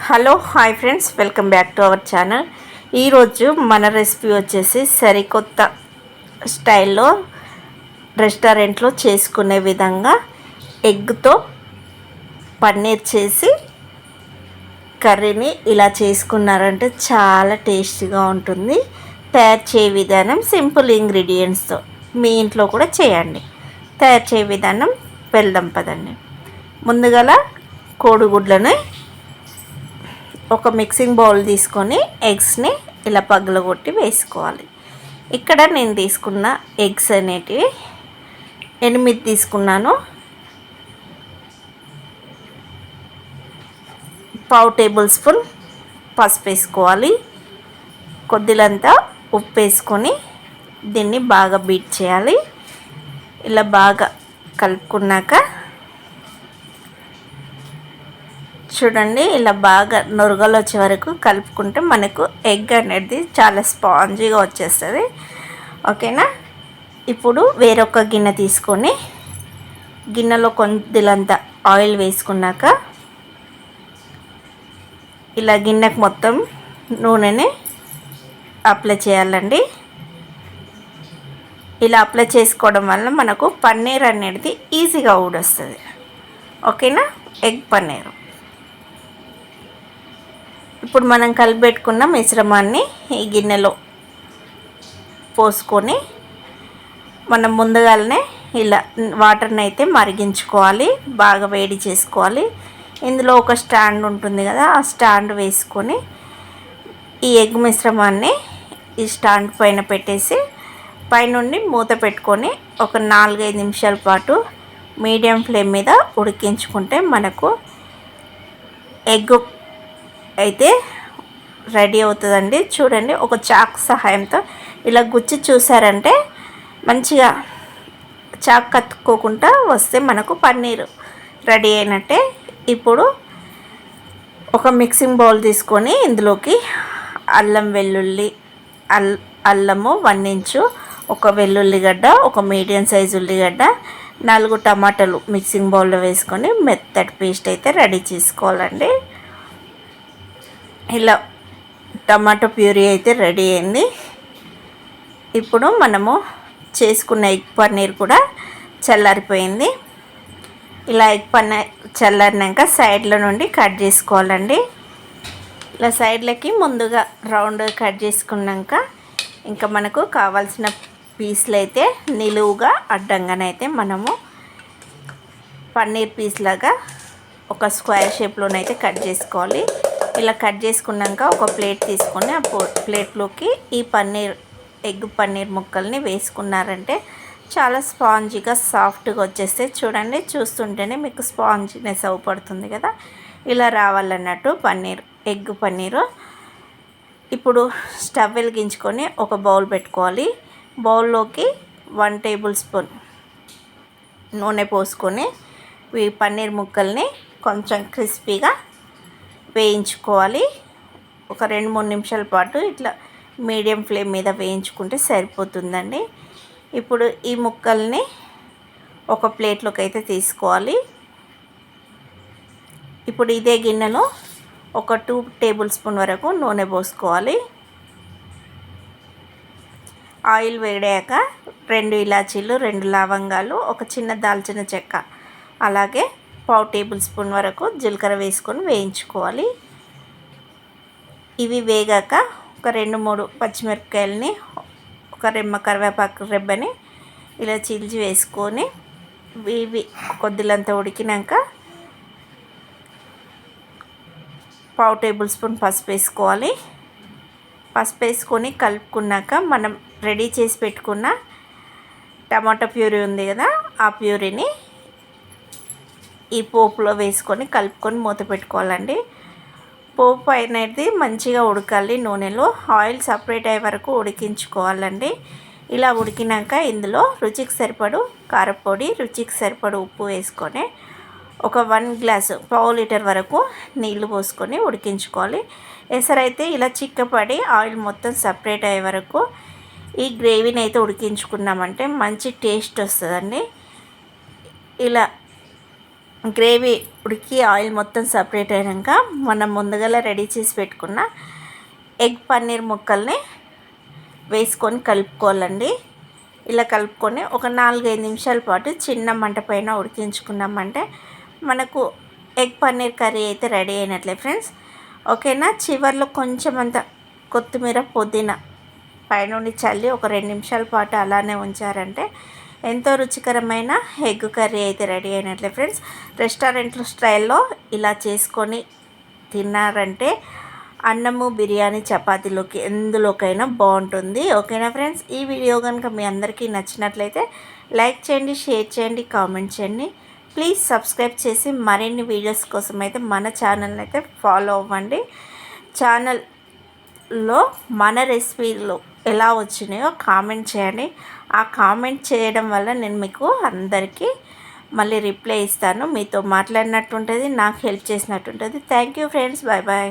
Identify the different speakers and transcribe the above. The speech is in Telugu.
Speaker 1: Hello hi friends, welcome back to our channel. ఈరోజు మన రెసిపీ వచ్చేసి సరికొత్త స్టైల్లో రెస్టారెంట్లో చేసుకునే విధంగా ఎగ్తో పన్నీర్ చేసి కర్రీని ఇలా చేసుకున్నారంటే చాలా టేస్టీగా ఉంటుంది. తయారు చేయ విధానం సింపుల్ ఇంగ్రీడియంట్స్తో మీ ఇంట్లో కూడా చేయండి. తయారు చేయ విధానం వెళ్దాం పదండి. ముందుగా కోడిగుడ్లను ఒక మిక్సింగ్ బౌల్ తీసుకొని ఎగ్స్ని ఇలా పగలగొట్టి వేసుకోవాలి. ఇక్కడ నేను తీసుకున్న ఎగ్స్ అనేటివి 8 తీసుకున్నాను. పావు టేబుల్ స్పూన్ పసుపు వేసుకోవాలి. కొద్దిలంతా ఉప్పు వేసుకొని దీన్ని బాగా బీట్ చేయాలి. ఇలా బాగా కలుపుకున్నాక చూడండి, ఇలా బాగా నురగలు వచ్చే వరకు కలుపుకుంటే మనకు ఎగ్ అనేది చాలా స్పాంజీగా వచ్చేస్తుంది. ఓకేనా. ఇప్పుడు వేరొక గిన్నె తీసుకొని గిన్నెలో కొద్దిలంత ఆయిల్ వేసుకున్నాక ఇలా గిన్నెకు మొత్తం నూనెని అప్లై చేయాలండి. ఇలా అప్లై చేసుకోవడం వల్ల మనకు పన్నీర్ అనేది ఈజీగా ఊడొస్తుంది. ఓకేనా. ఎగ్ పన్నీరు ఇప్పుడు మనం కలిపెట్టుకున్న మిశ్రమాన్ని ఈ గిన్నెలో పోసుకొని మనం ముందుగానే ఇలా వాటర్ని అయితే మరిగించుకోవాలి, బాగా వేడి చేసుకోవాలి. ఇందులో ఒక స్టాండ్ ఉంటుంది కదా, ఆ స్టాండ్ వేసుకొని ఈ ఎగ్ మిశ్రమాన్ని ఈ స్టాండ్ పైన పెట్టేసి పైనుండి మూత పెట్టుకొని ఒక 4-5 నిమిషాల పాటు మీడియం ఫ్లేమ్ మీద ఉడికించుకుంటే మనకు ఎగ్ అయితే రెడీ అవుతుందండి. చూడండి, ఒక చాక్ సహాయంతో ఇలా గుచ్చి చూసారంటే మంచిగా చాక్ కత్తుకోకుండా వస్తే మనకు పన్నీర్ రెడీ అయినట్టే. ఇప్పుడు ఒక మిక్సింగ్ బౌల్ తీసుకొని ఇందులోకి అల్లం వెల్లుల్లి అల్లము 1 ఇంచు, ఒక వెల్లుల్లిగడ్డ, ఒక మీడియం సైజు ఉల్లిగడ్డ, 4 టమాటాలు మిక్సింగ్ బౌల్లో వేసుకొని మెత్తటి పేస్ట్ అయితే రెడీ చేసుకోవాలండి. ఇలా టమాటో ప్యూరీ అయితే రెడీ అయింది. ఇప్పుడు మనము చేసుకున్న ఎగ్ పన్నీర్ కూడా చల్లారిపోయింది. ఇలా ఎగ్ పన్నీర్ చల్లారినాక సైడ్ల నుండి కట్ చేసుకోవాలండి. ఇలా సైడ్లకి ముందుగా రౌండ్ కట్ చేసుకున్నాక ఇంకా మనకు కావాల్సిన పీసులు అయితే నిలువుగా అడ్డంగానైతే మనము పన్నీర్ పీస్ లాగా ఒక స్క్వేర్ షేప్లోనైతే కట్ చేసుకోవాలి. ఇలా కట్ చేసుకున్నాక ఒక ప్లేట్ తీసుకొని ఆ ప్లేట్లోకి ఈ ఎగ్ పన్నీర్ ముక్కల్ని వేసుకున్నారంటే చాలా స్పాంజీగా సాఫ్ట్గా వచ్చేస్తే చూడండి, చూస్తుంటేనే మీకు స్పాంజీనెస్ అవపడుతుంది కదా, ఇలా రావాలన్నట్టు ఎగ్ పన్నీరు. ఇప్పుడు స్టవ్ వెలిగించుకొని ఒక బౌల్ పెట్టుకోవాలి. బౌల్లోకి 1 టేబుల్ స్పూన్ నూనె పోసుకొని ఈ పన్నీర్ ముక్కల్ని కొంచెం క్రిస్పీగా వేయించుకోవాలి. ఒక 2-3 నిమిషాల పాటు ఇట్లా మీడియం ఫ్లేమ్ మీద వేయించుకుంటే సరిపోతుందండి. ఇప్పుడు ఈ ముక్కల్ని ఒక ప్లేట్లోకి అయితే తీసుకోవాలి. ఇప్పుడు ఇదే గిన్నెలో ఒక 2 టేబుల్ స్పూన్ వరకు నూనె పోసుకోవాలి. ఆయిల్ వేడాక 2 ఇలాచీలు, 2 లవంగాలు, ఒక చిన్న దాల్చిన చెక్క, అలాగే పావు టేబుల్ స్పూన్ వరకు జీలకర్ర వేసుకొని వేయించుకోవాలి. ఇవి వేగాక ఒక 2-3 పచ్చిమిరపకాయలని, ఒక రెమ్మ కరివేపాకు రెబ్బని ఇలా చీల్చి వేసుకొని ఇవి కొద్దిలంతా ఉడికినాక పావు టేబుల్ స్పూన్ పసుపు వేసుకోవాలి. పసుపు వేసుకొని కలుపుకున్నాక మనం రెడీ చేసి పెట్టుకున్న టమాటా ప్యూరీ ఉంది కదా, ఆ ప్యూరీని ఈ పోపులో వేసుకొని కలుపుకొని మూత పెట్టుకోవాలండి. పోపు అనేది మంచిగా ఉడకాలి. నూనెలో ఆయిల్ సపరేట్ అయ్యే వరకు ఉడికించుకోవాలండి. ఇలా ఉడికినాక ఇందులో రుచికి సరిపడు కారపొడి, రుచికి సరిపడు ఉప్పు వేసుకొని ఒక 1 గ్లాసు పావు లీటర్ వరకు నీళ్లు పోసుకొని ఉడికించుకోవాలి. ఎసరైతే ఇలా చిక్కపడి ఆయిల్ మొత్తం సపరేట్ అయ్యే వరకు ఈ గ్రేవీని అయితే ఉడికించుకున్నామంటే మంచి టేస్ట్ వస్తుందండి. ఇలా గ్రేవీ ఉడికి ఆయిల్ మొత్తం సపరేట్ అయినాక మనం ముందుగా రెడీ చేసి పెట్టుకున్న ఎగ్ పన్నీర్ ముక్కల్ని వేసుకొని కలుపుకోవాలండి. ఇలా కలుపుకొని ఒక 4-5 నిమిషాల పాటు చిన్న మంట పైన ఉడికించుకున్నామంటే మనకు ఎగ్ పన్నీర్ కర్రీ అయితే రెడీ అయినట్లే ఫ్రెండ్స్. ఓకేనా. చివర్లో కొంచెం అంత కొత్తిమీర పుదీనా పైనుండి చల్లి ఒక 2 నిమిషాల పాటు అలానే ఉంచారంటే ఎంతో రుచికరమైన ఎగ్ కర్రీ అయితే రెడీ అయినట్లే ఫ్రెండ్స్. రెస్టారెంట్ స్టైల్లో ఇలా చేసుకొని తిన్నారంటే అన్నము బిర్యానీ చపాతీలోకి ఎందులోకైనా బాగుంటుంది. ఓకేనా ఫ్రెండ్స్. ఈ వీడియో కనుక మీ అందరికీ నచ్చినట్లయితే లైక్ చేయండి, షేర్ చేయండి, కామెంట్ చేయండి. ప్లీజ్ సబ్స్క్రైబ్ చేసి మరిన్ని వీడియోస్ కోసం అయితే మన ఛానల్ని అయితే ఫాలో అవ్వండి. ఛానల్లో మన రెసిపీలు ఎలా వచ్చినాయో కామెంట్ చేయండి. ఆ కామెంట్ చేయడం వల్ల నేను మీకు అందరికీ మళ్ళీ రిప్లై ఇస్తాను. మీతో మాట్లాడినట్టు ఉంటుంది, నాకు హెల్ప్ చేసినట్టు ఉంటుంది. Thank you friends. Bye bye.